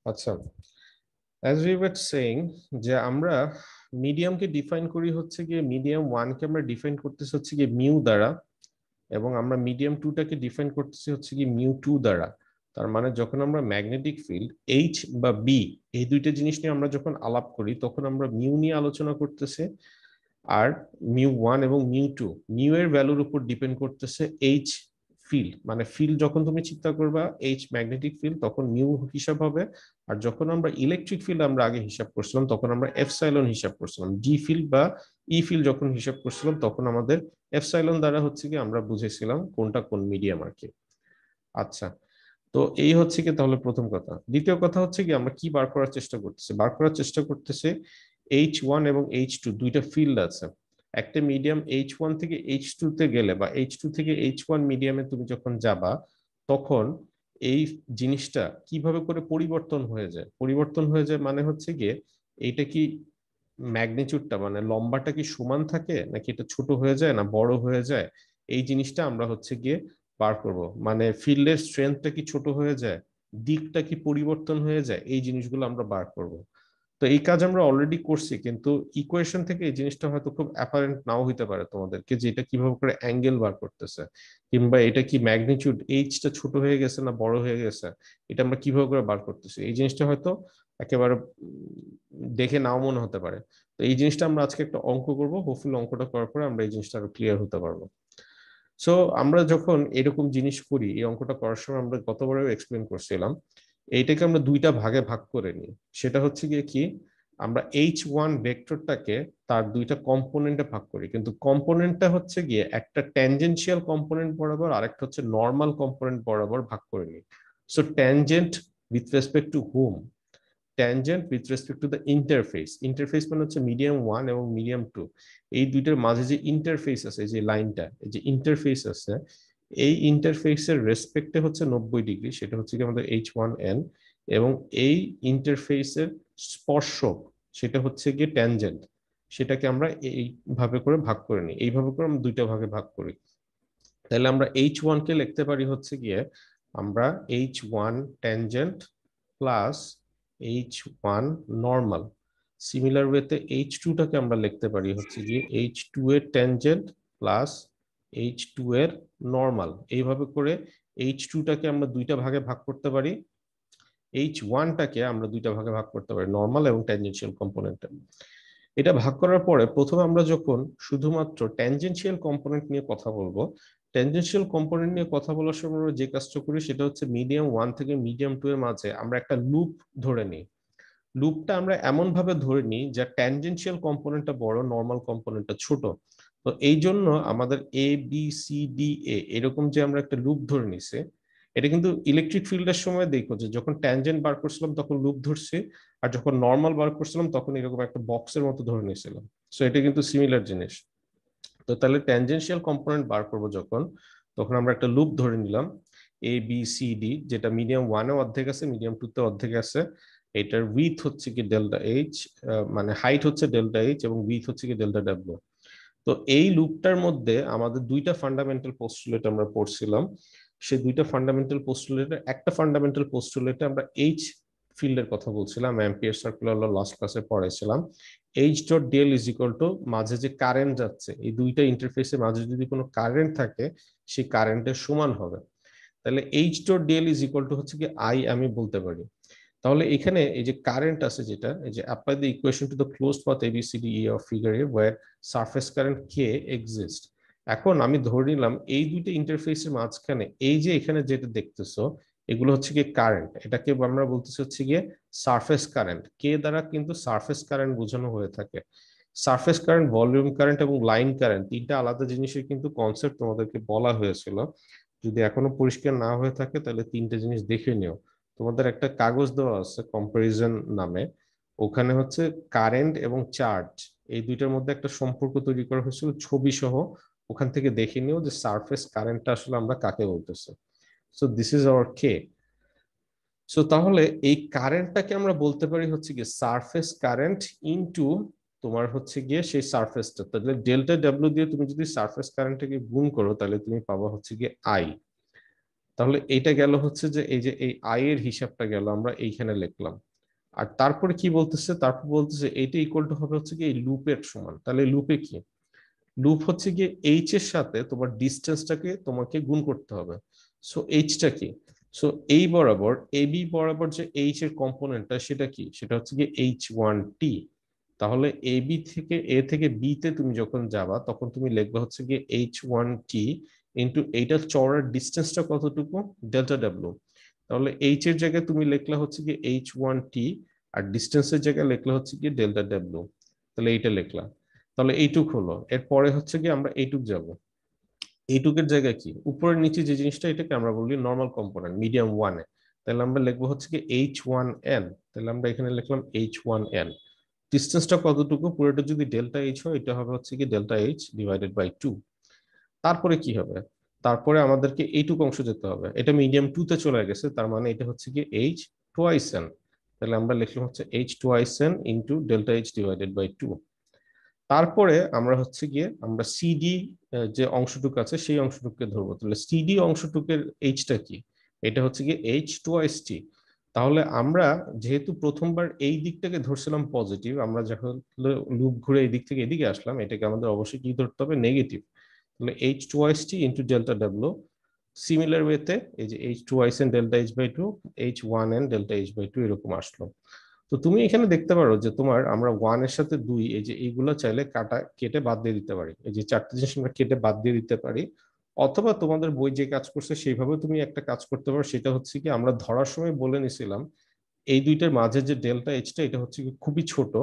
আচ্ছা, as we were saying যে আমরা মিডিয়ামকে ডিফাইন করি হচ্ছে গিয়ে মিডিয়াম ওয়ানকে আমরা ডিফাইন করতেছি হচ্ছে গিয়ে মিউ দ্বারা, এবং আমরা মিডিয়াম টুটাকে ডিফাইন করতেছি হচ্ছে কি মিউ টু দ্বারা। তার মানে যখন আমরা ম্যাগনেটিক ফিল্ড এইচ বা বি এই দুইটা জিনিস নিয়ে আমরা যখন আলাপ করি তখন আমরা মিউ নিয়ে আলোচনা করতেছি, আর মিউ ওয়ান এবং মিউ টু মিউ এর ভ্যালুর উপর ডিপেন্ড করতেছে এইচ ফিল্ড। মানে ফিল্ড যখন তুমি চিন্তা করবা এইচ ম্যাগনেটিক ফিল্ড তখন মিউ হিসাব হবে, আর যখন আমরা ইলেকট্রিক ফিল্ড আমরা আগে হিসাব করছিলাম তখন আমরা এফসাইলন হিসাব করছিলাম। ডি ফিল্ড বা ই ফিল্ড যখন হিসাব করছিলাম তখন আমাদের এফসাইলন দ্বারা হচ্ছে কি আমরা বুঝেছিলাম কোনটা কোন মিডিয়াম আর কি। আচ্ছা, তো এই হচ্ছে কি তাহলে প্রথম কথা। দ্বিতীয় কথা হচ্ছে কি আমরা কি বার করার চেষ্টা করতেছি, বার করার চেষ্টা করতেছে এইচ ওয়ান এবং এইচ টু দুইটা ফিল্ড আছে। একটা মিডিয়াম এইচ ওয়ান থেকে এইচ টু তে গেলে বা এইচ টু থেকে এইচ ওয়ান মিডিয়ামে তুমি যখন যাবা তখন এই জিনিসটা কিভাবে করে পরিবর্তন হয়ে যায়, পরিবর্তন হয়ে যায় মানে হচ্ছে গিয়ে এইটা কি ম্যাগনিচিউডটা মানে লম্বাটা কি সমান থাকে নাকি এটা ছোট হয়ে যায় না বড় হয়ে যায়, এই জিনিসটা আমরা হচ্ছে গিয়ে বার করব। মানে ফিল্ডের স্ট্রেংথটা কি ছোট হয়ে যায়, দিকটা কি পরিবর্তন হয়ে যায়, এই জিনিসগুলো আমরা বার করব। তো এই কাজ আমরা অলরেডি করছি, কিন্তু ইকুয়েশন থেকে এই জিনিসটা হয়তো খুব অ্যাপারেন্ট নাও হইতে পারে তোমাদেরকে যে এটা কিভাবে করে অ্যাঙ্গেল বার করতেছে, কিংবা এটা কি ম্যাগনিটিউড এইচটা ছোট হয়ে গেছে না বড় হয়ে গেছে, এটা আমরা কিভাবে করে বার করতেছি, এই জিনিসটা হয়তো একেবারে দেখে নাও মনে হতে পারে। তো এই জিনিসটা আমরা আজকে একটা অঙ্ক করব, হোপফুলি অঙ্কটা করার পরে আমরা এই জিনিসটা আরো ক্লিয়ার হতে পারবো। সো আমরা যখন এরকম জিনিস করি, এই অঙ্কটা করার সময় আমরা গতবারেও এক্সপ্লেন করছিলাম, এইটাকে আমরা দুইটা ভাগে ভাগ করে নিই। সেটা হচ্ছে গিয়ে কি, আমরা এইচ ওয়ান ভেক্টরটাকে তার দুইটা কম্পোনেন্টে ভাগ করি, কিন্তু কম্পোনেন্টটা হচ্ছে গিয়ে একটা ট্যানজেনশিয়াল কম্পোনেন্ট বরাবর আর একটা হচ্ছে নর্মাল কম্পোনেন্ট বরাবর ভাগ করে নিই। So tangent with respect to hmm, tangent with respect to the interface. Interface মানে হচ্ছে মিডিয়াম ওয়ান এবং মিডিয়াম টু, এই দুইটার মাঝে যে ইন্টারফেস আছে, যে লাইনটা, এই যে ইন্টারফেস আছে, এই ইন্টারফেসের রেসপেক্টে হচ্ছে 90 ডিগ্রি, সেটা হচ্ছে কি আমাদের এইচ ওয়ান এন, এবং এই ইন্টারফেসের স্পর্শক সেটা হচ্ছে গিয়ে ট্যানজেন্ট, সেটাকে আমরা এইভাবে করে ভাগ করে নিই। এইভাবে করে আমরা দুইটা ভাগে ভাগ করি। তাহলে আমরা এইচ ওয়ান কে লিখতে পারি হচ্ছে গিয়ে আমরা H one tangent plus H one normal. Similar ওয়েতে এইচ টু টাকে আমরা লিখতে পারি হচ্ছে গিয়ে এইচ টু এর ট্যানজেন্ট প্লাস এইচ টু এর নর্মাল। এইভাবে করে এইচ টু টাকে আমরা দুইটা ভাগে ভাগ করতে পারি, এইচ ওয়ানটাকে আমরা দুইটা ভাগে ভাগ করতে পারি, নর্মাল এবং ট্যানজেনশিয়াল কম্পোনেন্ট। এটা ভাগ করার পরে প্রথমে আমরা যখন শুধুমাত্র ট্যানজেনশিয়াল কম্পোনেন্ট নিয়ে কথা বলবো, ট্যানজেনশিয়াল কম্পোনেন্ট নিয়ে কথা বলার সময় আমরা যে কাজটা করি সেটা হচ্ছে মিডিয়াম ওয়ান থেকে মিডিয়াম টু এর মাঝে আমরা একটা লুপ ধরে নিই। লুপটা আমরা এমন ভাবে ধরে নিই যে ট্যানজেনশিয়াল কম্পোনেন্টটা বড়, নর্মাল কম্পোনেন্টটা ছোট। তো এই জন্য আমাদের A B C D A এরকম যে আমরা একটা লুপ ধরে নিছি, এটা কিন্তু ইলেকট্রিক ফিল্ডের সময় দেখো যে যখন ট্যানজেন্ট বার করছিলাম তখন লুপ ধরছি, আর যখন নর্মাল বার করছিলাম তখন এরকম একটা বক্সের মতো ধরে নিয়েছিলাম। সো এটা কিন্তু সিমিলার জিনিস। তো তাহলে ট্যানজেনশিয়াল কম্পোনেন্ট বার করব যখন, তখন আমরা একটা লুপ ধরে নিলাম এ বি সি ডি, যেটা মিডিয়াম ওয়ানে অর্ধেক আছে, মিডিয়াম টু তে অর্ধেক আছে। এটার উইথ হচ্ছে কি ডেল্টা এইচ, মানে হাইট হচ্ছে ডেল্টা এইচ এবং উইথ হচ্ছে কি ডেল্টা ডাব্লিউ। তো এই লুপটার মধ্যে আমাদের দুইটা ফান্ডামেন্টাল পোস্টুলেট আমরা পড়ছিলাম। সেই দুইটা ফান্ডামেন্টাল পোস্টুলেটের একটা ফান্ডামেন্টাল পোস্টুলেটে আমরা এইচ ফিল্ডের কথা বলছিলাম, অ্যাম্পিয়ার সার্কুলার ল লাস্ট ক্লাসে পড়াইছিলাম। H dot DL is equal to মাঝে যে কারেন্ট যাচ্ছে এই দুইটা ইন্টারফেসের মাঝে যদি কোনো কারেন্ট থাকে সেই কারেন্টের সমান হবে। তাহলে H dot DL is equal two হচ্ছে কি আই আমি বলতে পারি। তাহলে এখানে এই যে কারেন্ট আছে যেটা, এই যে apply the equation to the closed path ABCDE of figure a wire surface current K exist. এখন আমি ধরে নিলাম এই দুইটা ইন্টারফেসের মাঝখানে এই যে এখানে যেটা দেখতেছো এগুলো হচ্ছে কি কারেন্ট, এটাকে আমরা বলতেছি হচ্ছে গিয়ে সারফেস কারেন্ট। কে দ্বারা কিন্তু সারফেস কারেন্ট বোঝানো হয়ে থাকে। সারফেস কারেন্ট, ভলিউম কারেন্ট এবং লাইন কারেন্ট তিনটা আলাদা জিনিসের কিন্তু কনসেপ্ট তোমাদেরকে বলা হয়েছিল। যদি এখনো পরিষ্কার না হয়ে থাকে তাহলে তিনটা জিনিস দেখে নিও। তোমাদের একটা কাগজ দেওয়া আছে কম্পারিজন নামে, ওখানে হচ্ছে কারেন্ট এবং চার্জ এই দুইটার মধ্যে একটা সম্পর্ক তৈরি করা হয়েছিল ছবি সহ। ওখান থেকে দেখে নিও যে সারফেস কারেন্টটা আসলে আমরা কাকে বলতেছি। So this is our K. So তাহলে এই কারেন্টটাকে আমরা বলতে পারি হচ্ছে গিয়ে সারফেস কারেন্ট ইনটু তোমার হচ্ছে গিয়ে সেই সারফেসটা। তাহলে ডেল্টা ডাব্লিউ দিয়ে তুমি যদি সারফেস কারেন্টটাকে গুণ করো তাহলে তুমি পাবা হচ্ছে গিয়ে আই। তাহলে এইটা গেল হচ্ছে যে এই যে এই আই এর হিসাবটা গেল আমরা এইখানে লিখলাম। আর তারপরে কি বলতেছে, তারপর বলতেছে এইটা ইকুয়াল টু হবে হচ্ছে কি এই লুপের সমান। তাহলে লুপে কি, লুপ হচ্ছে গিয়ে এইচ এর সাথে তোমার ডিস্টেন্সটাকে তোমাকে গুণ করতে হবে। সো এইচটা কি, সো এই বরাবর এবি বরাবর যে এইচ এর কম্পোনেন্টটা সেটা কি, সেটা হচ্ছে গিয়ে H1T। তাহলে এবি থেকে এ থেকে বি তে তুমি যখন যাবা তখন তুমি লিখবে হচ্ছে গিয়ে H1T ইন্টু এইটা চওড়ার ডিস্টেন্সটা কতটুকু, ডেল্টা ডাব্লিউ। তাহলে এইচ এর জায়গায় তুমি লিখলে হচ্ছে গিয়ে H1T আর ডিস্টেন্সের জায়গায় লিখলে হচ্ছে গিয়ে ডেল্টা ডাব্লিউ। তাহলে এইটা লিখলাম। তাহলে এইটুক হলো, এরপরে হচ্ছে কি আমরা এইটুক যাব। এইটুকের জায়গায় কি, উপরের নিচে যে জিনিসটা এটাকে আমরা বলি নর্মাল কম্পোনেন্ট মিডিয়াম ওয়ানে। তাহলে আমরা লিখবো হচ্ছে কি H1N। তাহলে আমরা এখানে লিখলাম H1N। ডিস্টেন্সটা কতটুকু, পুরোটা যদি ডেল্টা এইচ হয় এটা হবে হচ্ছে কি ডেল্টা এইচ ডিভাইডেড বাই 2। তারপরে কি হবে, তারপরে আমাদেরকে এইটুকু অংশ যেতে হবে, এটা মিডিয়াম 2 তে চলে গেছে, তার মানে এটা হচ্ছে কি H2n। তাহলে আমরা লিখলাম হচ্ছে H2n into delta H divided by 2। তারপরে আমরা হচ্ছে গিয়ে আমরা সিডি যে অংশটুকু আছে সেই অংশটুকুকে ধরবো। তাহলে সিডি অংশটুকের এইচটা কি, এটা হচ্ছে গিয়ে H2ST। তাহলে আমরা যেহেতু প্রথমবার এই দিকটাকে ধরছিলাম পজিটিভ, আমরা যখন লুপ ঘুরে এই দিক থেকে এদিকে আসলাম এটাকে আমাদের অবশ্যই কি ধরতে হবে, নেগেটিভ। তাহলে H2ST into delta W. Similar ওয়েতে এই যে H2SN delta H by 2, H1N delta H by 2 এরকম আসলো। তো তুমি এখানে দেখতে পারো যে তোমার আমরা 1 এর সাথে 2 এই যে এইগুলো চাইলে কাটা কেটে বাদ দিয়ে দিতে পারি, এই যে চারটে জিনিস আমরা কেটে বাদ দিয়ে দিতে পারি। অথবা তোমাদের বই যে কাজ করছে সেইভাবে তুমি একটা কাজ করতে পারো, সেটা হচ্ছে কি আমরা ধরার সময় বলে নিছিলাম এই দুইটার মাঝে যে ডেল্টা এইচটা এটা হচ্ছে কি খুবই ছোট,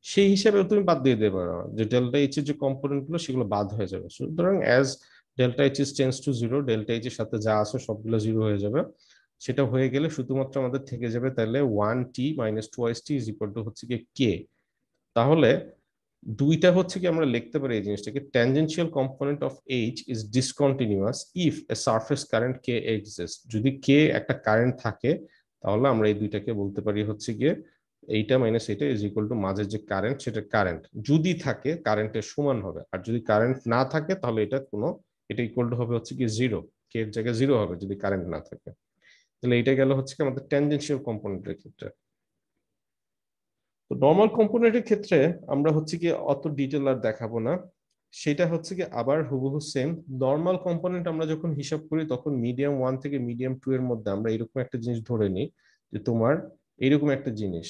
সেই হিসাবে তুমি বাদ দিয়ে দিতে পারো যে ডেল্টা এইচ এর যে কম্পোনেন্ট গুলো সেগুলো বাদ হয়ে যাবে। সুতরাং as delta H is tense to zero, delta H এর সাথে যা আছে সবগুলো জিরো হয়ে যাবে। সেটা হয়ে গেলে শুধুমাত্র আমাদের থেকে যাবে তাহলে 1t minus 2t is equal two হচ্ছে কি কে। তাহলে দুইটা হচ্ছে কি আমরা লিখতে পারি এই জিনিসটাকে, tangential component of H is discontinuous if a surface current K exist. যদি কে একটা কারেন্ট থাকে তাহলে আমরা এই দুইটাকে বলতে পারি হচ্ছে গিয়ে এইটা মাইনাস এটা ইজ ইকুয়াল টু মাঝের যে কারেন্ট সেটা কারেন্ট যদি থাকে কারেন্টের সমান হবে, আর যদি কারেন্ট না থাকে তাহলে এটা কোনো, এটা ইকুয়াল টু হবে হচ্ছে কি জিরো, কে এর জায়গায় জিরো হবে যদি কারেন্ট না থাকে। তাহলে এটা গেল হচ্ছে কি আমাদের ট্যানজেনশিয়াল কম্পোনেন্টের ক্ষেত্রে। তো নর্মাল কম্পোনেন্টের ক্ষেত্রে আমরা হচ্ছে কি অত ডিটেল আর দেখাবো না, সেটা হচ্ছে কি আবার হুবহু সেম। নর্মাল কম্পোনেন্ট আমরা যখন হিসাব করি তখন মিডিয়াম 1 থেকে মিডিয়াম 2 এর মধ্যে আমরা এরকম একটা জিনিস ধরে নিই যে তোমার এরকম একটা জিনিস,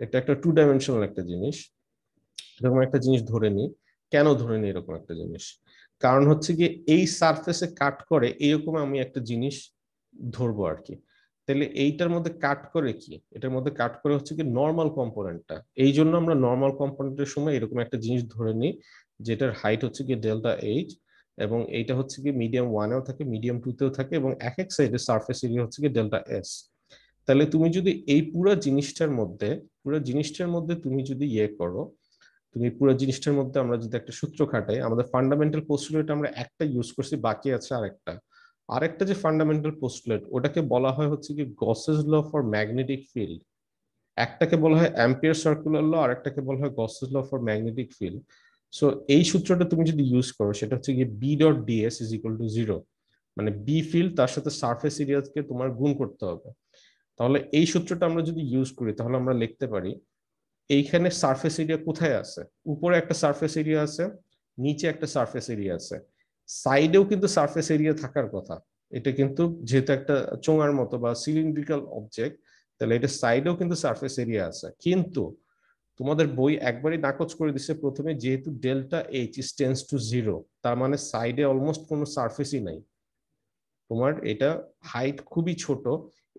এটা একটা 2 ডাইমেনশনাল একটা জিনিস, এরকম একটা জিনিস ধরে নিই। কেন ধরে নিই এরকম একটা জিনিস, কারণ হচ্ছে কি এই সারফেসে কাট করে এরকম আমি একটা জিনিস ধরবো আর কি। তাহলে এইটার মধ্যে কাট করে কি, এটার মধ্যে কাট করে হচ্ছে কি নর্মাল কম্পোনেন্টটা, এই জন্য আমরা নর্মাল কম্পোনেন্টের সময় এরকম একটা জিনিস ধরে নিই যেটার হাইট হচ্ছে কি ডেল্টা এইচ, এবং এইটা হচ্ছে কি মিডিয়াম ওয়ানেও থাকে মিডিয়াম টু তেও থাকে, এবং এক এক সাইডে সারফেস এরিয়া হচ্ছে কি ডেল্টা এস। তাহলে তুমি যদি এই পুরো জিনিসটার মধ্যে তুমি যদি ইয়ে করো, তুমি পুরো জিনিসটার মধ্যে আমরা যদি একটা সূত্র খাটাই, আমাদের ফান্ডামেন্টাল পোস্টুলেট আমরা একটা ইউজ করছি, বাকি আছে আরেকটা। আরেকটা যে ফান্ডামেন্টাল পোস্টুলেট ওটাকে বলা হয় হচ্ছে কি Gauss's law for magnetic field. একটাকে বলা হয় অ্যাম্পিয়ার সার্কুলার ল, আর একটাকে বলা হয় Gauss's law for magnetic field. So এই সূত্রটা তুমি যদি ইউজ করো সেটা হচ্ছে কি B dot dS is equal to zero, মানে বি ফিল্ড তার সাথে সারফেস এরিয়াকে তোমার গুণ করতে হবে। তাহলে এই সূত্রটা আমরা যদি ইউজ করি তাহলে আমরা লিখতে পারি এইখানে সারফেস এরিয়া কোথায় আছে, উপরে একটা সারফেস এরিয়া আছে, নিচে একটা সারফেস এরিয়া আছে, সাইডেও কিন্তু সারফেস এরিয়া থাকার কথা। এটা কিন্তু যেহেতু একটা চোঙার মতো বা সিলিন্ড্রিক্যাল অবজেক্ট, তাহলে এটা সাইডেও কিন্তু সারফেস এরিয়া আছে, কিন্তু তোমাদের বই একবারই নাকচ করে দিচ্ছে প্রথমে, যেহেতু delta H tends to zero, তার মানে সাইডে অলমোস্ট কোনো সারফেসই নাই, তোমার এটা হাইট খুবই ছোট।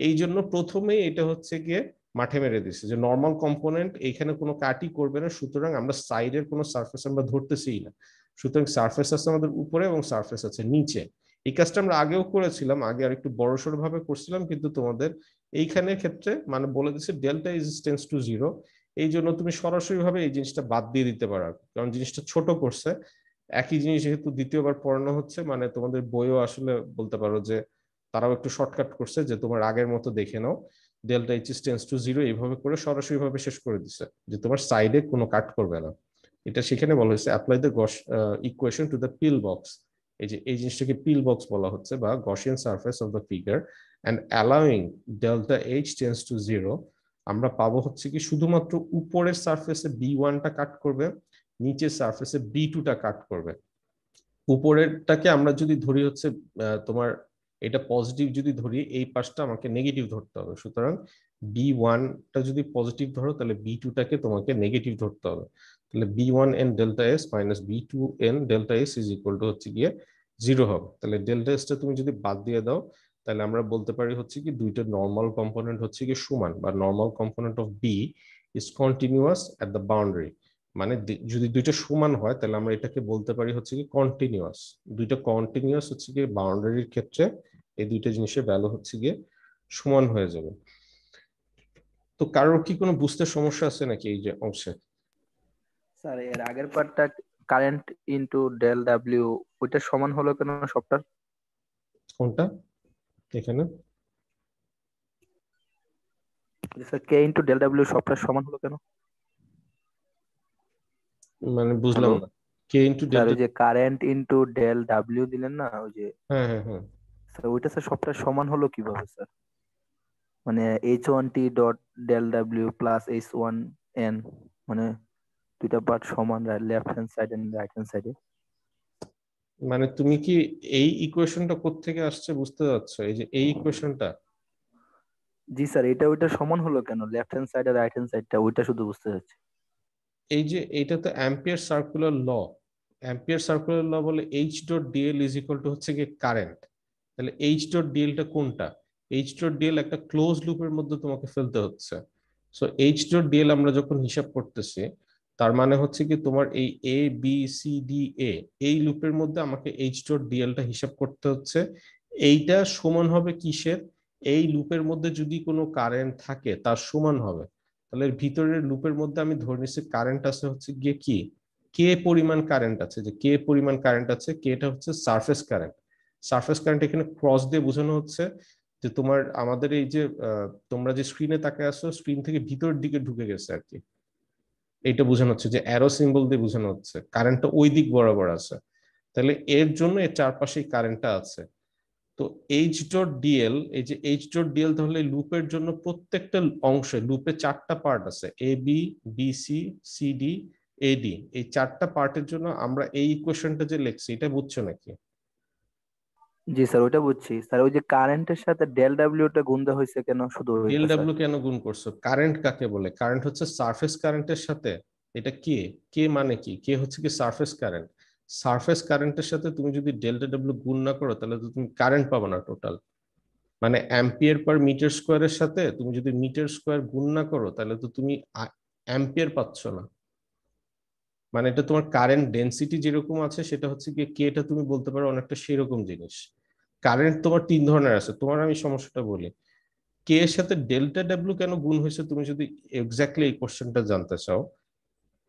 এই জন্য প্রথমেই এটা হচ্ছে গিয়ে মাঠে মেরে দিচ্ছে যে নর্মাল কম্পোনেন্ট এখানে কোনো কাটই করবে না, সুতরাং আমরা সাইডের কোনো সারফেস আমরা ধরতেছি না। সুতরাং সারফেস আছে আমাদের উপরে এবং সারফেস আছে নিচে। এই কাজটা আমরা আগেও করেছিলাম, আগে আর একটু বড়সড় ভাবে করছিলাম, কিন্তু তোমাদের এইখানে ক্ষেত্রে মানে বলে দিচ্ছে delta is tense to zero. এই জন্য তুমি সরাসরি ভাবে এই জিনিসটা বাদ দিয়ে দিতে পারো, কারণ জিনিসটা ছোট করছে। একই জিনিস যেহেতু দ্বিতীয়বার পড়ানো হচ্ছে, মানে তোমাদের বইও আসলে বলতে পারো যে তারাও একটু শর্টকাট করছে যে তোমার আগের মতো দেখে নাও, delta H tends to zero এইভাবে করে সরাসরি ভাবে শেষ করে দিচ্ছে যে তোমার সাইডে কোনো কাট করবে না। এটা সেখানে বলা হয়েছে apply the Gauss equation to the pill box. এই জিনিসটাকে পিল বক্স বলা হচ্ছে বা Gaussian surface of the figure, and allowing delta H tends to 0, আমরা পাবো হচ্ছে কি শুধুমাত্র উপরের সারফেসে B1টা কাট করবে, নিচের সারফেসে B2টা কাট করবে। উপরেরটাকে আমরা যদি ধরি হচ্ছে তোমার এটা পজিটিভ যদি ধরি, এই পাশটা আমাকে নেগেটিভ ধরতে হবে। সুতরাং B1টা যদি পজিটিভ ধরো তাহলে B2টাকে তোমাকে নেগেটিভ ধরতে হবে। তাহলে B1n delta S minus B2n delta S is equal two হচ্ছে গিয়ে 0 হবে। তাহলে ডেল্টা এসটা তুমি যদি বাদ দিয়ে দাও তাহলে আমরা বলতে পারি হচ্ছে কি দুইটা নর্মাল কম্পোনেন্ট হচ্ছে কি সমান, বা normal component of B is continuous at the boundary. মানে যদি দুইটা সমান হয় তাহলে আমরা এটাকে বলতে পারি হচ্ছে কি কন্টিনিউয়াস। দুইটা কন্টিনিউয়াস হচ্ছে কি বাউন্ডারির ক্ষেত্রে এই দুইটা জিনিসের ভ্যালু হচ্ছে গিয়ে সমান হয়ে যাবে। তো কারোর কি কোনো বুঝতে সমস্যা আছে নাকি এই যে অংশে? স্যার এর আগের পার্টটা কারেন্ট ইনটু ডেল ডাব্লিউ ওইটা সমান হলো কেন সবটার? কোনটা এখানে? স্যার কে ইনটু ডেল ডাব্লিউ সবটার সমান হলো কেন? মানে বুঝলাম হ্যালো না। কে ইন্টু স্যার, ডেল্টা। ওই যে কারেন্ট ইনটু ডেল ডাব্লিউ দিলেন না, ওই যে হ্যাঁ হ্যাঁ হ্যাঁ। স্যার ওইটা স্যার সবটার সমান হলো কিভাবে স্যার? মানে H1T dot del W plus H1N, মানে দুইটা পার্ট সমান, left hand side and right hand সাইডে। মানে তুমি কি এই ইকুয়েশনটা কোত্থেকে আসছে বুঝতে পারছো? এই যে এই ইকুয়েশনটা, জি স্যার, এটা ওইটা সমান হলো কেন, লেফট হ্যান্ড সাইড আর রাইট হ্যান্ড সাইডটা, ওইটা শুধু বুঝতে চাচ্ছি। এই যে এইটা তো অ্যাম্পিয়ার সার্কুলার ল। অ্যাম্পিয়ার সার্কুলার ল বলে H dot DL is equal two হচ্ছে গিয়ে কারেন্ট। তাহলে এইচ ডট ডিএলটা কোনটা? এইচ ডট ডিএল একটা ক্লোজ লুপের মধ্যে তোমাকে ফেলতে হচ্ছে। সো এইচ ডট ডিএল আমরা যখন হিসাব করতেছি তার মানে হচ্ছে কি তোমার এই A B C D A এই লুপের মধ্যে আমাকে এইচ ডট ডিএলটা হিসাব করতে হচ্ছে। এইটা সমান হবে কিসের? এই লুপের মধ্যে যদি কোনো কারেন্ট থাকে তার সমান হবে। তাহলে ভিতরের লুপের মধ্যে আমি ধরে নিচ্ছি কারেন্ট আছে হচ্ছে গিয়ে কি, কে পরিমাণ কারেন্ট আছে, যে কে পরিমাণ কারেন্ট আছে, কেটা হচ্ছে সারফেস কারেন্ট। সারফেস কারেন্ট এখানে ক্রস দিয়ে বোঝানো হচ্ছে যে তোমার আমাদের এই যে তোমরা যে স্ক্রিনে তাকায় আসো স্ক্রিন থেকে ভিতরের দিকে ঢুকে গেছে আর কি। এইটা বোঝানো হচ্ছে যে অ্যারো সিম্বল দিয়ে বোঝানো হচ্ছে কারেন্টটা ওই দিক বরাবর আছে। তাহলে এর জন্য এর চারপাশেই কারেন্টটা আছে। তো এইচ ডট ডিএল, এই যে এইচ ডট ডিএল তাহলে লুপের জন্য প্রত্যেকটা অংশে, লুপে চারটা পার্ট আছে, AB BC CD AD, এই চারটা পার্টের জন্য আমরা এই ইকুয়েশনটা যে লিখছি এটা বুঝছো নাকি? জি স্যার, ওইটা বুঝছি স্যার। ওই যে কারেন্টের সাথে ডেল ডাব্লিউটা গুণ দেওয়া হয়েছে কেন, শুধু ডেল ওইটা স্যার? ডাব্লিউ কেন গুণ করছো? কারেন্ট কাকে বলে? কারেন্ট হচ্ছে সারফেস কারেন্টের সাথে। এটা কে, কে মানে কি, কে হচ্ছে কি সারফেস কারেন্ট। সারফেস কারেন্টের সাথে তুমি যদি ডেল্টা ডাব্লিউ গুণ না করো তাহলে তো তুমি কারেন্ট পাবে না টোটাল। মানে অ্যাম্পিয়ার পার মিটার স্কোয়ারের সাথে তুমি যদি মিটার স্কোয়ার গুণ না করো তাহলে তো তুমি অ্যাম্পিয়ার পাচ্ছ না। মানে এটা তোমার কারেন্ট ডেনসিটি যেরকম আছে সেটা হচ্ছে কি কেটা তুমি বলতে পারো অনেকটা সেরকম জিনিস। কারেন্ট তোমার তিন ধরনের আছে, তোমার আমি সমস্যাটা বলি। কে এর সাথে ডেল্টা ডাব্লিউ কেন গুণ হয়েছে তুমি যদি এক্স্যাক্টলি এই কোশ্চেনটা জানতে চাও,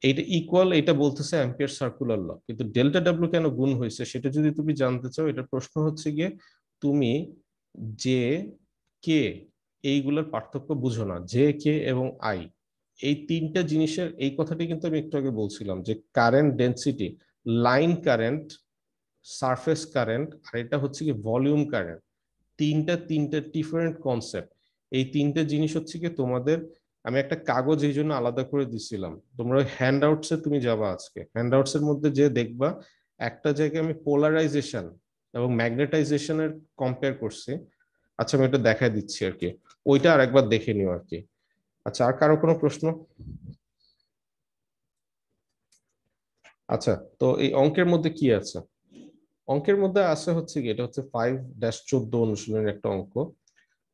এইটা ইকুয়াল, এটা বলতেছে অ্যাম্পিয়ার সার্কুলার ল, কিন্তু ডেল্টা ডাব্লিউ কেন গুণ হয়েছে সেটা যদি তুমি জানতে চাও, এটা প্রশ্ন হচ্ছে গিয়ে তুমি যে কে এইগুলোর পার্থক্য বুঝো না, জে কে এবং আই, এই তিনটা জিনিসের এই কথাটি কিন্তু আমি একটু আগে বলছিলাম যে current density, line current, surface current, আর এটা হচ্ছে কি ভলিউম কারেন্ট। তিনটা তিনটা ডিফারেন্ট কনসেপ্ট। এই তিনটা জিনিস হচ্ছে কি তোমাদের, আমি একটা কাগজ এই জন্য আলাদা করে দিছিলাম, তোমরা হ্যান্ড আউটস এ তুমি যাবা, আজকে হ্যান্ড আউটস এর মধ্যে যে দেখবা একটা জায়গায় আমি পোলারাইজেশন এবং ম্যাগনেটাইজেশনের কম্পেয়ার করছি। আচ্ছা আমি এটা দেখাই দিচ্ছি আর কি, ওইটা আর একবার দেখে নিও আর কি। আচ্ছা আর কারো কোনো প্রশ্ন? আচ্ছা, তো এই অঙ্কের মধ্যে কি আছে? অঙ্কের মধ্যে আছে হচ্ছে কি, এটা হচ্ছে 5-14 অনুশীলনের একটা অঙ্ক।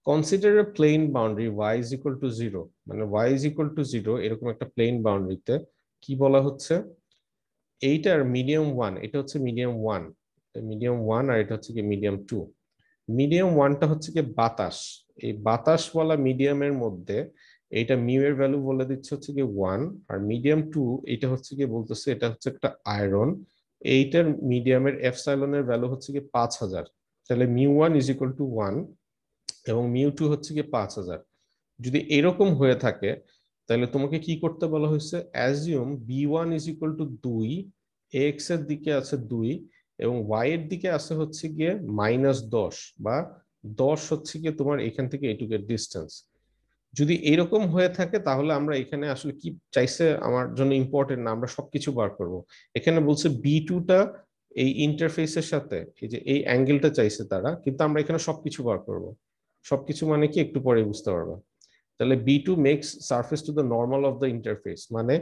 Consider a plane boundary y is equal to 0, মানে y is equal to 0 এরকম একটা প্লেন বাউন্ডারিতে কি বলা হচ্ছে, এইটার মিডিয়াম ওয়ান, এটা হচ্ছে মিডিয়াম ওয়ান, মিডিয়াম ওয়ান আর এটা হচ্ছে কি মিডিয়াম টু। মিডিয়াম ওয়ানটা হচ্ছে কি বাতাস, এই বাতাস বলা মিডিয়ামের মধ্যে এইটা মিউ এর ভ্যালু বলে দিচ্ছে হচ্ছে কি ওয়ান। আর মিডিয়াম টু এটা হচ্ছে কি বলতেছে এটা হচ্ছে একটা আয়রন, এইটার মিডিয়ামের এপসাইলনের ভ্যালু হচ্ছে কি 5000। তাহলে mu one is equal two one এবং মিউ টু হচ্ছে কি 5000। যদি এরকম হয়ে থাকে তাহলে তোমাকে কি করতে বলা হয়েছে, assume B one is equal to 2, X এর দিকে আছে 2 এবং ওয়াই এর দিকে আছে হচ্ছে গিয়ে -10, বা 10 হচ্ছে গিয়ে তোমার এখান থেকে এইটুকের ডিস্টেন্স। যদি এরকম হয়ে থাকে তাহলে আমরা এখানে আসলে কি চাইছে আমার জন্য ইম্পর্টেন্ট না, আমরা সবকিছু বার করব। এখানে বলছে B2টা এই ইন্টারফেসের সাথে এই যে এই অ্যাঙ্গেলটা চাইছে তারা, কিন্তু আমরা এখানে সবকিছু বার করব। সবকিছু মানে কি একটু পরে বুঝতে পারবো। তাহলে B2 makes surface to the normal of the interface, মানে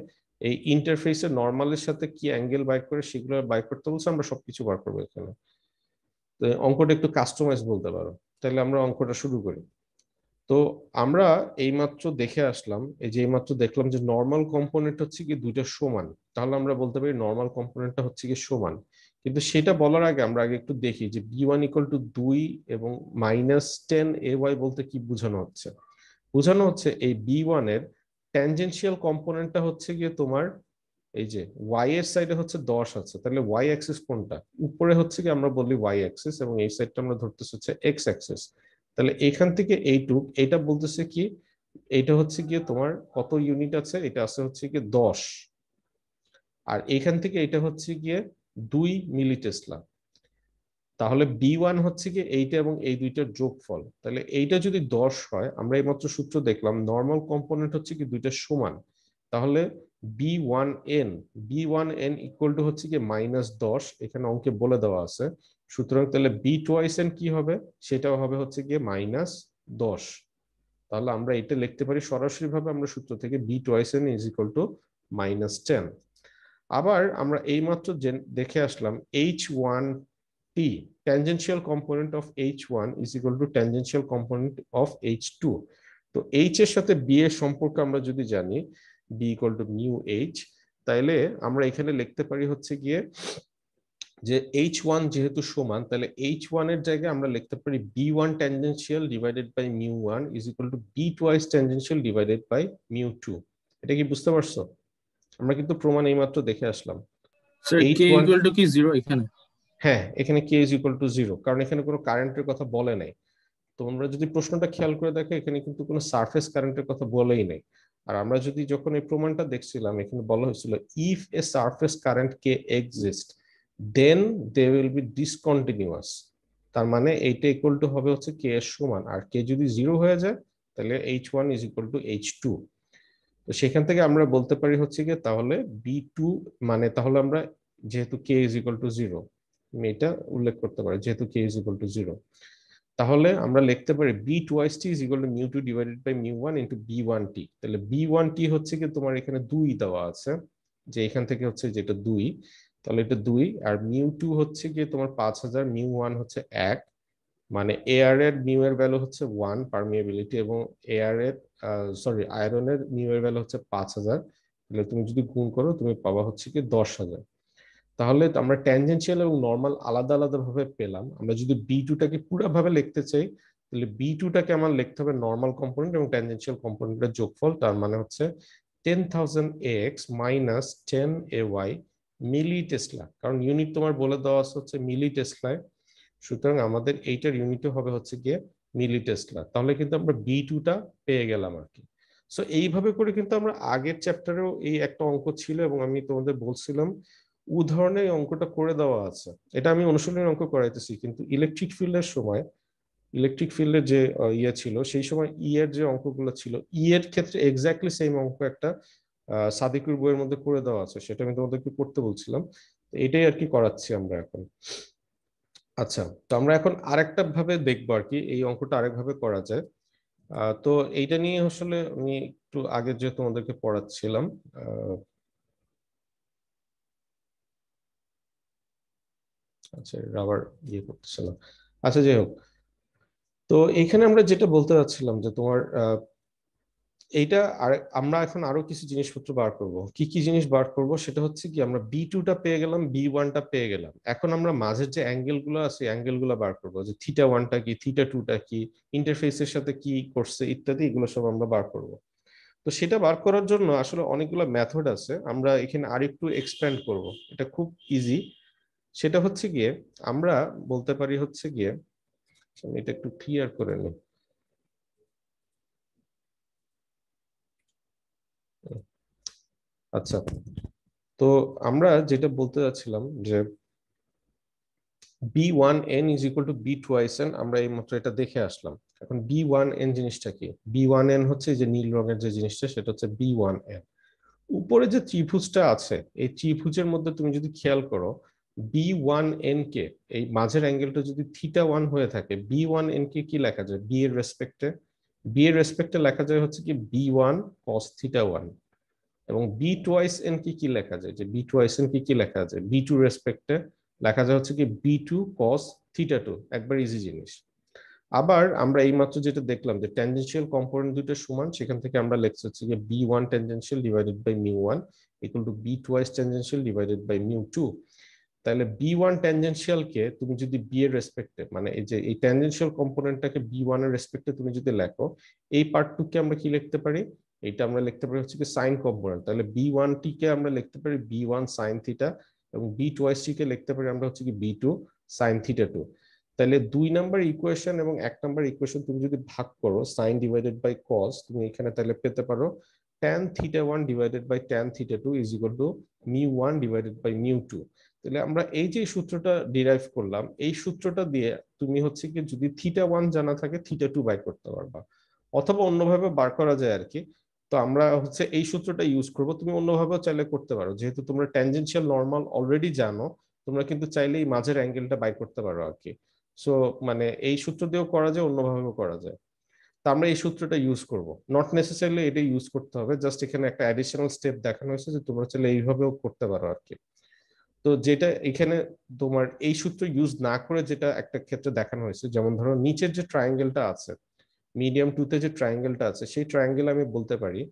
এই ইন্টারফেসের নর্মালের সাথে কি অ্যাঙ্গেল বাই করে সেগুলো বাই করতে বলছে, আমরা সবকিছু বার করবো এখানে। তো অঙ্কটা একটু কাস্টমাইজ বলতে পারো। তাহলে আমরা অঙ্কটা শুরু করি। তো আমরা এইমাত্র দেখে আসলাম, এই যে এইমাত্র দেখলাম যে নর্মাল কম্পোনেন্ট হচ্ছে কি দুইটা সমান, তাহলে আমরা বলতে পারি নর্মাল কম্পোনেন্টটা হচ্ছে কি সমান। কিন্তু সেটা বলার আগে আমরা আগে একটু দেখি যে B1 = 2 এবং -10ay বলতে কি বোঝানো হচ্ছে। বোঝানো হচ্ছে এই B1 এর ট্যানজেনশিয়াল কম্পোনেন্টটা হচ্ছে গিয়ে তোমার এই যে ওয়াই এর সাইডে হচ্ছে 10 আছে, তাহলে ওয়াই অ্যাক্সিস কোনটা? উপরে হচ্ছে কি আমরা বলি ওয়াই অ্যাক্সিস, এবং এই সাইডটা আমরা ধরতেছি হচ্ছে এক্স অ্যাক্সিস। তাহলে এখান থেকে এইটুক এটা বলতেছে কি, এটা হচ্ছে গিয়ে তোমার কত ইউনিট আছে, এটা আছে হচ্ছে গিয়ে 10। আর এখান থেকে এটা হচ্ছে গিয়ে 2 মিলি টেসলা। তাহলে B1 হচ্ছে গিয়ে এইটা এবং এই দুইটার যোগফল। তাহলে এইটা যদি 10 হয়, আমরা এইমাত্র সূত্র দেখলাম নর্মাল কম্পোনেন্ট হচ্ছে কি দুইটা সমান, তাহলে B1n B1n ইকুয়াল টু হচ্ছে কি -10, এখানে অঙ্কে বলে দেওয়া আছে। সুতরাং তাহলে B2n কি হবে, সেটাও হবে হচ্ছে গিয়ে -10। তাহলে আমরা এটা লিখতে পারি সরাসরি ভাবে আমরা সূত্র থেকে B2n ইজ ইকুয়াল টু -10। আবার আমরা এইমাত্র দেখে আসলাম H1T, tangential component of H1 is equal to tangential component of H2। তো H এর সাথে B এর সম্পর্ক আমরা যদি জানি, B equal to mu H, তাইলে আমরা এখানে লিখতে পারি হচ্ছে গিয়ে যে H1 যেহেতু সমান, তাহলে H1 এর জায়গায় আমরা লিখতে পারি B1 tangential divided by mu1 is equal to B twice tangential divided by mu2। এটা কি বুঝতে পারছো? আমরা কিন্তু প্রমাণ এইমাত্র দেখে আসলাম। স্যার কে H1, ইকুয়াল টু কি 0 এখানে? হ্যাঁ এখানে K is equal to 0, কারণ এখানে কোনো কারেন্টের কথা বলে নাই। তোমরা যদি প্রশ্নটা খেয়াল করে দেখো, এখানে কিন্তু কোনো সারফেস কারেন্টের কথা বলেই নাই। আর আমরা যদি যখন এই প্রমাণটা দেখছিলাম, এখানে বলা হয়েছিল if a surface current K exist then they will be discontinuous. তার মানে এইটা ইকুয়াল টু হবে হচ্ছে কে এর সমান, আর কে যদি 0 হয়ে যায় তাহলে H1 is equal to H2। তো সেখান থেকে আমরা বলতে পারি হচ্ছে গিয়ে তাহলে B2, মানে তাহলে আমরা যেহেতু K is equal to 0, আমি এটা উল্লেখ করতে পারি যেহেতু K is equal to 0, তাহলে আমরা লিখতে পারি B twice T is equal to mu2 divided by mu1 into B1T। তাহলে B1T হচ্ছে কি তোমার এখানে 2 দেওয়া আছে, যে এখান থেকে হচ্ছে যেটা 2, তাহলে এটা 2, আর mu2 হচ্ছে কি তোমার 5000, mu1 হচ্ছে 1, মানে এয়ার এর মিউ এর ভ্যালু হচ্ছে 1 পারমিয়াবিলিটি, এবং এয়ার এর সরি আয়রনের মিউ এর ভ্যালু হচ্ছে 5000। তাহলে তুমি যদি গুণ করো তুমি পাবা হচ্ছে কি 10,000। তাহলে আমরা ট্যানজেনশিয়াল এবং নর্মাল আলাদা আলাদা ভাবে পেলাম। আমরা যদি B2টাকে পুরো ভাবে লিখতে চাই, তাহলে B2টাকে আমার লিখতে হবে নর্মাল কম্পোনেন্ট এবং ট্যানজেনশিয়াল কম্পোনেন্টের যোগফল, তার মানে হচ্ছে 10,000 AX minus 10 AY মিলি টেসলা, কারণ ইউনিট তোমার বলে দেওয়া আছে হচ্ছে মিলি টেসলায়। সুতরাং আমাদের এইটার ইউনিটও হবে হচ্ছে গিয়ে মিলি টেসলা। তাহলে কিন্তু আমরা B2টা পেয়ে গেলাম আর কি। সো এইভাবে করে কিন্তু আমরা আগের চ্যাপ্টারেও এই একটা অঙ্ক ছিল, এবং আমি তোমাদের বলছিলাম উদাহরণে অঙ্কটা করে দেওয়া আছে। এটা আমি অনুশীলনের অঙ্ক করাইতেছি, কিন্তু ইলেকট্রিক ফিল্ডের সময়, ইলেকট্রিক ফিল্ডের যে ইয়ে ছিল সেই সময় এর যে অঙ্কগুলো ছিল, এর ক্ষেত্রে এক্স্যাক্টলি সেম অঙ্ক একটা সাদিকুর বইয়ের মধ্যে করে দেওয়া আছে, সেটা আমি তোমাদেরকে করতে বলছিলাম। এটাই আর কি করাচ্ছি আমরা এখন। আচ্ছা, তো আমরা এখন আরেকটা ভাবে দেখবো আর কি এই অঙ্কটা আরেকভাবে করা যায়। তো এইটা নিয়ে আসলে আমি একটু আগে যে তোমাদেরকে পড়াচ্ছিলাম, আচ্ছা রাবার ইয়ে করতেছিলাম। আচ্ছা যাই হোক, তো এইখানে আমরা যেটা বলতে চাচ্ছিলাম যে তোমার এইটা আর আমরা এখন আরো কিছু জিনিসপত্র বার করব। কি কি জিনিস বার করব সেটা হচ্ছে কি, আমরা B2টা পেয়ে গেলাম, B1টা পেয়ে গেলাম, এখন আমরা মাঝের যে অ্যাঙ্গেল গুলো আছে অ্যাঙ্গেল গুলো বার করবো, যে θ1টা কি, θ2টা কি, ইন্টারফেসের সাথে কি করছে ইত্যাদি, এগুলো সব আমরা বার করব। তো সেটা বার করার জন্য আসলে অনেকগুলো মেথড আছে, আমরা এখানে আরেকটু এক্সপ্যান্ড করব, এটা খুব ইজি। সেটা হচ্ছে গিয়ে আমরা বলতে পারি হচ্ছে গিয়ে, আমি এটা একটু ক্লিয়ার করে নিই। আচ্ছা, তো আমরা যেটা বলতে যাচ্ছিলাম যে B1n is equal to B twice n, আমরা এই মাত্র এটা দেখে আসলাম। এখন B1n জিনিসটা কি? B1n হচ্ছে যে নীল রঙের যে জিনিসটা, সেটা হচ্ছে B1n। উপরে যে ত্রিভুজটা আছে, এই ত্রিভুজের মধ্যে তুমি যদি খেয়াল করো, B1n কে, এই মাঝের অ্যাঙ্গেলটা যদি θ1 হয়ে থাকে, B1n কে কি লেখা যায়? বি এর রেসপেক্টে, বি এর রেসপেক্টে লেখা যায় হচ্ছে কি B1 cos θ1। এবং B twice n কি কি লেখা যায়? যে B twice n কি লেখা যায়? B2 রেসপেক্টে লেখা যায় হচ্ছে কি B2 cos θ2। একবার ইজি জিনিস। আবার আমরা এইমাত্র যেটা দেখলাম যে ট্যানজেনশিয়াল কম্পোনেন্ট দুটো সমান, সেখান থেকে আমরা লিখছি হচ্ছে যে B1 tangential divided by μ1 equal to B twice tangential divided by μ2। তাহলে B1 ট্যানজেনশিয়াল কে তুমি যদি B এর রেসপেক্টে, মানে এই যে এই ট্যানজেনশিয়াল কম্পোনেন্টটাকে B1 এর রেসপেক্টে তুমি যদি লেখো, এই পার্টটুকে আমরা কি লিখতে পারি? এটা আমরা লিখতে পারি হচ্ছে কি সাইন কম্পোনেন্ট। তাহলে B1 টিকে আমরা লিখতে পারি B1 sin θ, এবং B twice টিকে লিখতে পারি আমরা হচ্ছে কি B2 sin θ2। তাহলে 2 নাম্বার ইকুয়েশন এবং 1 নাম্বার ইকুয়েশন তুমি যদি ভাগ করো সাইন ডিভাইডেড বাই কস, তুমি এখানে তাহলে পেতে পারো tan θ1 divided by tan θ2 is equal to μ1 divided by μ2। তাহলে আমরা এই যে সূত্রটা ডিরাইভ করলাম, এই সূত্রটা দিয়ে তুমি হচ্ছে কি যদি θ1 জানা থাকে θ2 বাই করতে পারবা, অথবা অন্যভাবে বার করা যায় আর কি। তো আমরা হচ্ছে এই সূত্রটা ইউজ করব, তুমি অন্যভাবেও চাইলে করতে পারো, যেহেতু তোমরা ট্যানজেনশিয়াল নরমাল অলরেডি জানো, তোমরা কিন্তু চাইলেই মাঝের অ্যাঙ্গেলটা বাই করতে পারো আর কি। সো মানে এই সূত্র দিয়েও করা যায়, অন্যভাবেও করা যায়। তো আমরা এই সূত্রটা ইউজ করব, নট নেসেসারিলি এটা ইউজ করতে হবে, জাস্ট এখানে একটা অ্যাডিশনাল স্টেপ দেখানো হয়েছে যে তোমরা চাইলে এইভাবেও করতে পারো আর কি। তো যেটা এখানে তোমার এই সূত্র ইউজ না করে যেটা একটা ক্ষেত্রে দেখানো হয়েছে, যেমন ধরো নিচের যে ট্রায়াঙ্গেলটা আছে, মিডিয়াম টুতে যে ট্রায়াঙ্গেলটা আছে, সেই ট্রায়াঙ্গেল আমি বলতে পারি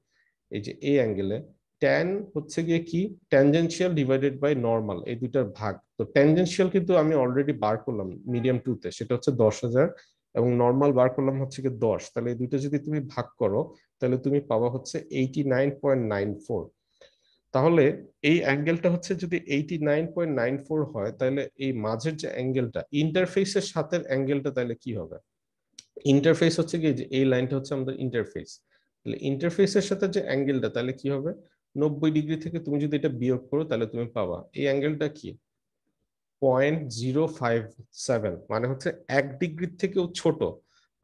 এই যে এই অ্যাঙ্গেলে ট্যান হচ্ছে গিয়ে কি ট্যানজেনশিয়াল ডিভাইডেড বাই নর্মাল, এই দুইটার ভাগ। তো ট্যানজেনশিয়াল কিন্তু আমি অলরেডি বার করলাম মিডিয়াম টুতে, সেটা হচ্ছে 10,000, এবং নর্মাল বার করলাম হচ্ছে কি 10। তাহলে এই দুইটা যদি তুমি ভাগ করো, তাহলে তুমি পাবা হচ্ছে 89.94। তাহলে এই অ্যাঙ্গেলটা হচ্ছে যদি 89.94 হয়, তাহলে এই মাঝের যে অ্যাঙ্গেলটা ইন্টারফেসের সাথে অ্যাঙ্গেলটা তাহলে কি হবে? ইন্টারফেস হচ্ছে কি যে এই লাইনটা হচ্ছে আমাদের ইন্টারফেস, তাহলে ইন্টারফেসের সাথে যে অ্যাঙ্গেলটা তাহলে কি হবে? 90 ডিগ্রি থেকে তুমি যদি এটা বিয়োগ করো, তাহলে তুমি পাবা এই অ্যাঙ্গেলটা কি 0.057, মানে হচ্ছে 1 ডিগ্রির থেকেও ছোট।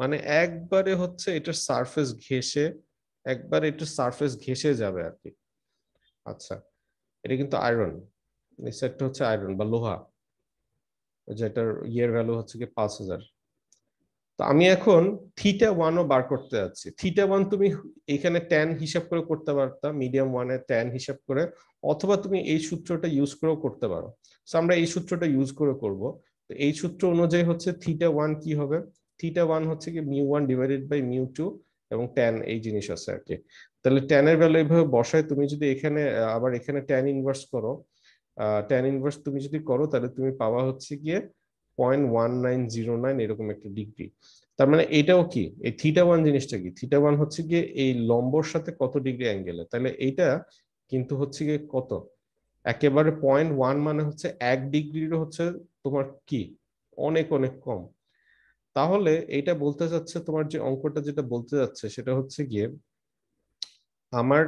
মানে একবারে হচ্ছে এটার সারফেস ঘেঁষে, একবারে এটার সারফেস ঘেঁষে যাবে আর কি। আচ্ছা, এটা কিন্তু আয়রন, এই সেটটা হচ্ছে আয়রন বা লোহা, যেটার ইয়ের ভ্যালু হচ্ছে কি 5,000। তো আমি এখন θ1ও বার করতে যাচ্ছি। θ1 তুমি এখানে ট্যান হিসাব করে করতে পারতা, মিডিয়াম ওয়ানের ট্যান হিসাব করে, অথবা তুমি এই সূত্রটা ইউজ করেও করতে পারো। তো আমরা এই সূত্রটা ইউজ করে করব। তো এই সূত্র অনুযায়ী হচ্ছে θ1 কি হবে? θ1 হচ্ছে কি μ1 ডিভাইডেড বাই μ2, এবং ট্যান এই জিনিস আছে আর কি। তাহলে ট্যানের ভ্যালু এইভাবে বসায় তুমি যদি এখানে আবার এখানে ট্যান ইনভার্স করো, ট্যান ইনভার্স তুমি যদি করো, তাহলে তুমি পাওয়া হচ্ছে গিয়ে 0.1909 এরকম একটা ডিগ্রি। তার মানে এটাও কি এই θ1 জিনিসটা কি? θ1 হচ্ছে গিয়ে এই লম্বর সাথে কত ডিগ্রি অ্যাঙ্গেলে, তাহলে এইটা কিন্তু হচ্ছে গিয়ে কত, একেবারে 0.1, মানে হচ্ছে 1 ডিগ্রির হচ্ছে তোমার কি অনেক অনেক কম। তাহলে এটা বলতে যাচ্ছে, তোমার যে অঙ্কটা যেটা বলতে যাচ্ছে সেটা হচ্ছে গিয়ে আমার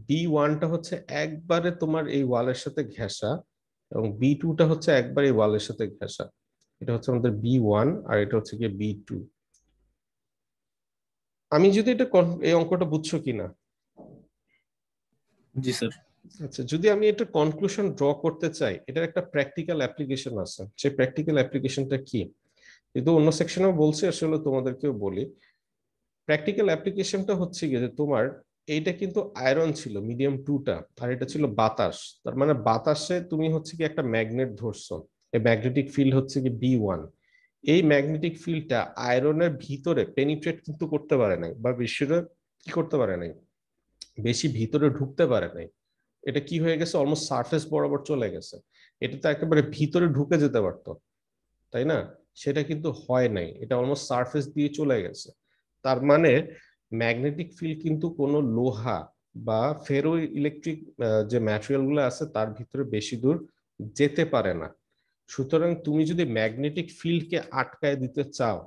B1টা হচ্ছে একবারে তোমার এই ওয়ালের সাথে ঘেঁষা, এবং B2টা হচ্ছে একবার এই ওয়ালের সাথে ঘেঁষা। এটা হচ্ছে আমাদের B1, আর এটা হচ্ছে গিয়ে B2। আমি যদি এটা এই অঙ্কটা বুঝছো কিনা? জি স্যার। আচ্ছা, যদি আমি এটা কনক্লুশন ড্র করতে চাই, এটার একটা প্র্যাকটিক্যাল অ্যাপ্লিকেশন আছে। সেই প্র্যাকটিক্যাল অ্যাপ্লিকেশনটা কি, কিন্তু অন্য সেকশনেও বলছি, আসলে তোমাদেরকেও বলি। প্র্যাকটিক্যাল অ্যাপ্লিকেশনটা হচ্ছে গিয়ে যে তোমার এইটা কিন্তু আয়রন ছিল মিডিয়াম টুটা, আর এটা ছিল বাতাস। তার মানে বাতাসে তুমি হচ্ছে কি একটা ম্যাগনেট ধরছো, এই ম্যাগনেটিক ফিল্ড হচ্ছে কি B1। এই ম্যাগনেটিক ফিল্ডটা আয়রনের ভিতরে পেনিট্রেট কিন্তু করতে পারে নাই, বা বেশিটা কি করতে পারে নাই, বেশি ভিতরে ঢুকতে পারে নাই। এটা কি হয়ে গেছে, অলমোস্ট সারফেস বরাবর চলে গেছে। এটা তো একেবারে ভিতরে ঢুকে যেতে পারতো, তাই না? সেটা কিন্তু হয় নাই, এটা অলমোস্ট সারফেস দিয়ে চলে গেছে। তার মানে ম্যাগনেটিক ফিল্ড কিন্তু কোনো লোহা বা ফেরো ইলেকট্রিক যে ম্যাটেরিয়াল গুলো আছে তার ভিতরে বেশি দূর যেতে পারে না। সুতরাং তুমি যদি ম্যাগনেটিক ফিল্ডকে আটকায় দিতে চাও,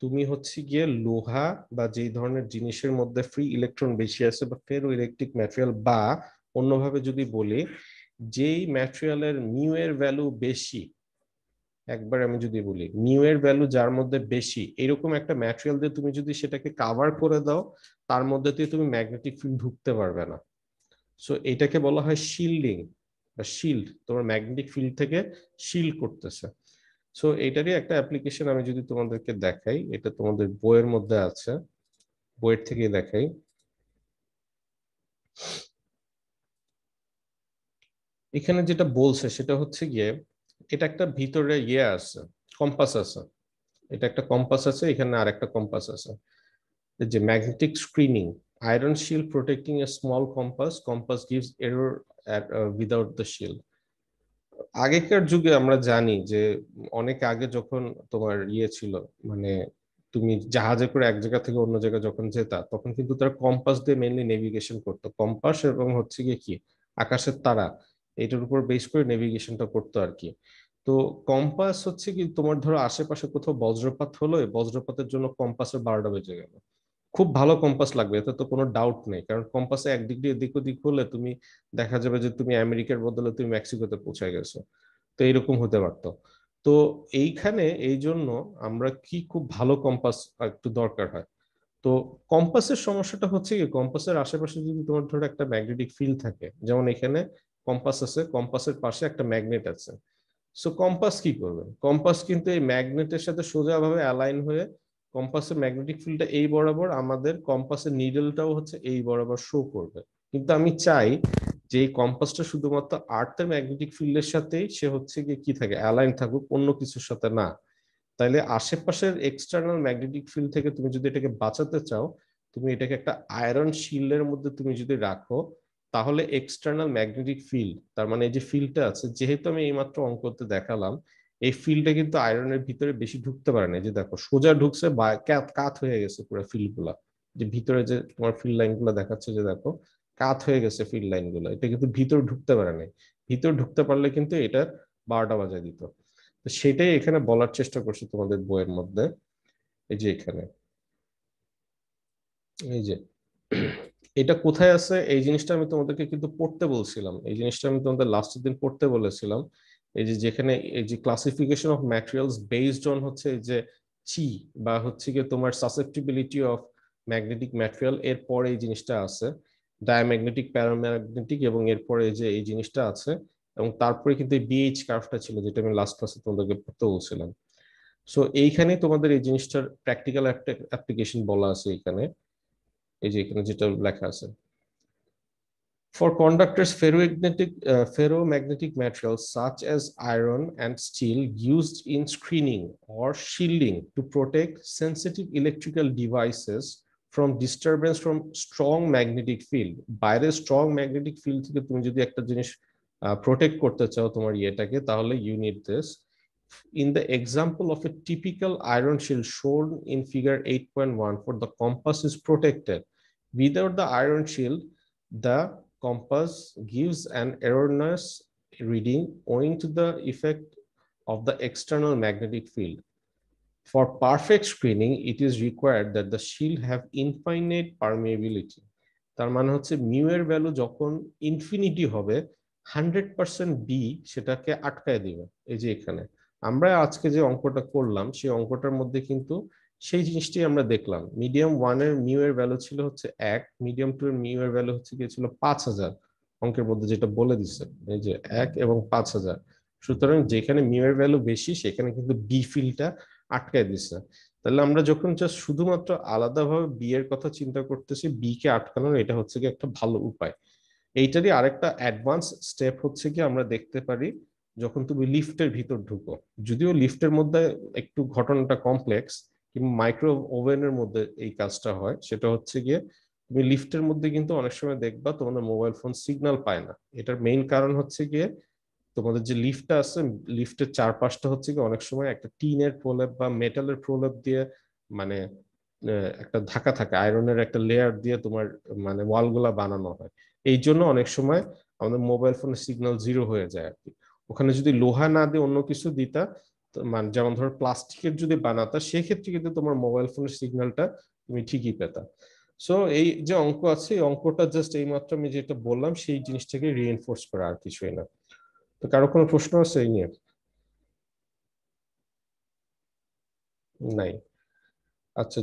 তুমি হচ্ছে গিয়ে লোহা বা যেই ধরনের জিনিসের মধ্যে ফ্রি ইলেকট্রন বেশি আছে, বা ফেরো ইলেকট্রিক ম্যাটেরিয়াল, বা অন্যভাবে যদি বলি যেই ম্যাটেরিয়ালের মিউ এর ভ্যালু বেশি, একবার আমি যদি বলি মিউ এর ভ্যালু যার মধ্যে বেশি, এরকম একটা ম্যাটেরিয়াল দিয়ে তুমি যদি সেটাকে কাভার করে দাও, তার মধ্যে দিয়ে তুমি ম্যাগনেটিক ফিল্ড ঢুকতে পারবে না। সো এটাকে বলা হয় শিল্ডিং বা শিল্ড, তোমার ম্যাগনেটিক ফিল্ড থেকে শিল্ড করতেছে। সো এটারই একটা অ্যাপ্লিকেশন আমি যদি তোমাদেরকে দেখাই, এটা তোমাদের বইয়ের মধ্যে আছে, বইয়ের থেকে দেখাই। এখানে যেটা বলছে সেটা হচ্ছে গিয়ে, এটা একটা ভিতরে ইয়ে আছে, কম্পাস আছে, এটা একটা কম্পাস আছে, এখানে আর একটা কম্পাস আছে। যে magnetic screening, iron shield protecting a small compass, compass gives error without the shield. আগেকার যুগে আমরা জানি যে অনেক আগে যখন তোমার ইয়ে ছিল, মানে তুমি জাহাজে করে এক জায়গা থেকে অন্য জায়গায় যখন যেতা, তখন কিন্তু তারা কম্পাস দিয়ে মেইনলি নেভিগেশন করতো, কম্পাস এবং হচ্ছে গিয়ে কি আকাশের তারা, এটার উপর বেস করে নেভিগেশনটা করতো আর কি। তো কম্পাস হচ্ছে কি, তোমার ধরো আশেপাশে কোথাও বজ্রপাত হলো, এই বজ্রপাতের জন্য কম্পাসের 12টা বেজে গেল, খুব ভালো কম্পাস লাগবে, এতে তো কোনো ডাউট নেই, কারণ কম্পাসে একদিক দিয়ে এদিক ওদিক হলে তুমি দেখা যাবে যে তুমি আমেরিকার বদলে তুমি মেক্সিকোতে পৌঁছে গেছো। তো এরকম হতে পারতো। তো এইখানে এই জন্য আমরা কি খুব ভালো কম্পাস একটু দরকার হয়। তো কম্পাসের সমস্যাটা হচ্ছে কি, কম্পাসের আশেপাশে যদি তোমার ধরো একটা ম্যাগনেটিক ফিল্ড থাকে, যেমন এখানে কম্পাস আছে, কম্পাসের পাশে একটা ম্যাগনেট আছে। সো কম্পাস কি করবে, কম্পাস কিন্তু এই ম্যাগনেটের সাথে সোজাভাবে অ্যালাইন হয়ে, কম্পাসের ম্যাগনেটিক ফিল্ডটা এই বরাবর, আমাদের কম্পাসের নিডলটাও হচ্ছে এই বরাবর শো করবে। কিন্তু আমি চাই যে এই কম্পাসটা শুধুমাত্র আর্থের ম্যাগনেটিক ফিল্ডের সাথেই সে হচ্ছে গিয়ে কি থাকে, অ্যালাইন থাকুক, অন্য কিছুর সাথে না। তাইলে আশেপাশের এক্সটার্নাল ম্যাগনেটিক ফিল্ড থেকে তুমি যদি এটাকে বাঁচাতে চাও, তুমি এটাকে একটা আয়রন শিল্ডের মধ্যে তুমি যদি রাখো, তাহলে এক্সটার্নাল ম্যাগনেটিক ফিল্ড, তার মানে এই যে ফিল্ডটা আছে, যেহেতু আমি এইমাত্র অঙ্কতে দেখালাম, এই ফিল্ডটা কিন্তু আয়রনের ভিতরে বেশি ঢুকতে পারে না। যে দেখো সোজা ঢুকছে বা কাত হয়ে গেছে পুরো ফিল্ড গুলা, যে ভিতরে যে তোমার ফিল্ড লাইন গুলো দেখাচ্ছে, যে দেখো কাত হয়ে গেছে ফিল্ড লাইন গুলো, এটা কিন্তু ভিতর ঢুকতে পারে নাই। ভিতর ঢুকতে পারলে কিন্তু এটা 12টা বাজায় দিত। তো সেটাই এখানে বলার চেষ্টা করছি তোমাদের বইয়ের মধ্যে। এই যে এখানে, এই যে এটা কোথায় আছে, এই জিনিসটা আমি তোমাদেরকে কিন্তু পড়তে বলছিলাম, এই জিনিসটা আমি তোমাদের লাস্টের দিন পড়তে বলেছিলাম। এই যে যেখানে এই যে classification of materials based on হচ্ছে এই যে চি, বা হচ্ছে গিয়ে তোমার সাসেপ্টিবিলিটি অফ ম্যাগনেটিক ম্যাটেরিয়াল, এরপরে এই জিনিসটা আছে ডায়াম্যাগনেটিক, প্যারাম্যাগনেটিক, এবং এরপরে এই যে এই জিনিসটা আছে, এবং তারপরে কিন্তু এই বিএইচ কার্ভটা ছিল, যেটা আমি লাস্ট ক্লাসে তোমাদেরকে পড়তে বলছিলাম। সো এইখানে তোমাদের এই জিনিসটার প্র্যাকটিক্যাল একটা অ্যাপ্লিকেশন বলা আছে এখানে, এই যে এখানে যেটা লেখা আছে। For conductors, ferromagnetic materials such as iron and steel used in screening or shielding to protect sensitive electrical devices from disturbance from strong magnetic field. বাইরে strong magnetic field থেকে তুমি যদি একটা জিনিস protect করতে চাও তোমার ইয়েটাকে, তাহলে you need this. In the example of a typical iron shield shown in figure 8.1, for the compass is protected. Without the iron shield, the compass gives an erroneous reading owing to the effect of the external magnetic field. For perfect screening, it is required that the shield have infinite permeability. তার মানে হচ্ছে mu এর value যখন infinity হবে, 100% B সেটাকে আটকায় দিবে। এই যে এখানে আমরা আজকে যে অঙ্কটা করলাম, সেই অঙ্কটার মধ্যে কিন্তু সেই জিনিসটি আমরা দেখলাম। মিডিয়াম 1 এর মিউ এর ভ্যালু ছিল হচ্ছে 1, মিডিয়াম 2 এর মিউ এর ভ্যালু হচ্ছে গিয়েছিল 5000, অঙ্কের মধ্যে যেটা বলে দিচ্ছে, এই যে 1 এবং 5000। সুতরাং যেখানে মিউ এর ভ্যালু বেশি, সেখানে কিন্তু বি ফিল্ডটা আটকায় দিচ্ছে। তাহলে আমরা যখন জাস্ট শুধুমাত্র আলাদাভাবে বি এর কথা চিন্তা করতেছি, বি কে আটকানোর, এটা হচ্ছে কি একটা ভালো উপায়। এইটারই আরেকটা অ্যাডভান্স স্টেপ হচ্ছে কি, আমরা দেখতে পারি যখন তুমি লিফটের ভিতর ঢুকো, যদিও লিফটের মধ্যে একটু ঘটনাটা কমপ্লেক্স, কিংবা মাইক্রো ওভেনের মধ্যে এই কাজটা হয়, সেটা হচ্ছে গিয়ে তুমি লিফটের মধ্যে কিন্তু অনেক সময় দেখবা তোমাদের মোবাইল ফোন সিগন্যাল পায় না। এটার মেইন কারণ হচ্ছে গিয়ে তোমাদের যে লিফটটা আছে, লিফটের চারপাশটা হচ্ছে কি অনেক সময় একটা টিনের প্রলেপ বা মেটালের প্রলেপ দিয়ে, মানে একটা ঢাকা থাকে, আয়রনের একটা লেয়ার দিয়ে তোমার মানে ওয়াল গুলা বানানো হয়। এই জন্য অনেক সময় আমাদের মোবাইল ফোনের সিগন্যাল জিরো হয়ে যায় আর কি। ওখানে যদি লোহা না দিয়ে অন্য কিছু দিতা, মানে যেমন ধরো প্লাস্টিকের যদি বানাতা, সেক্ষেত্রে কিন্তু তোমার মোবাইল ফোনের সিগন্যালটা তুমি ঠিকই পেতা। সো এই যে অঙ্ক আছে, এই অঙ্কটা জাস্ট এই মাত্র আমি যেটা বললাম সেই জিনিসটাকে রিএনফোর্স করা, আর কিছুই না। তো কারো কোনো প্রশ্ন আছে এই নিয়ে? নাই। আচ্ছা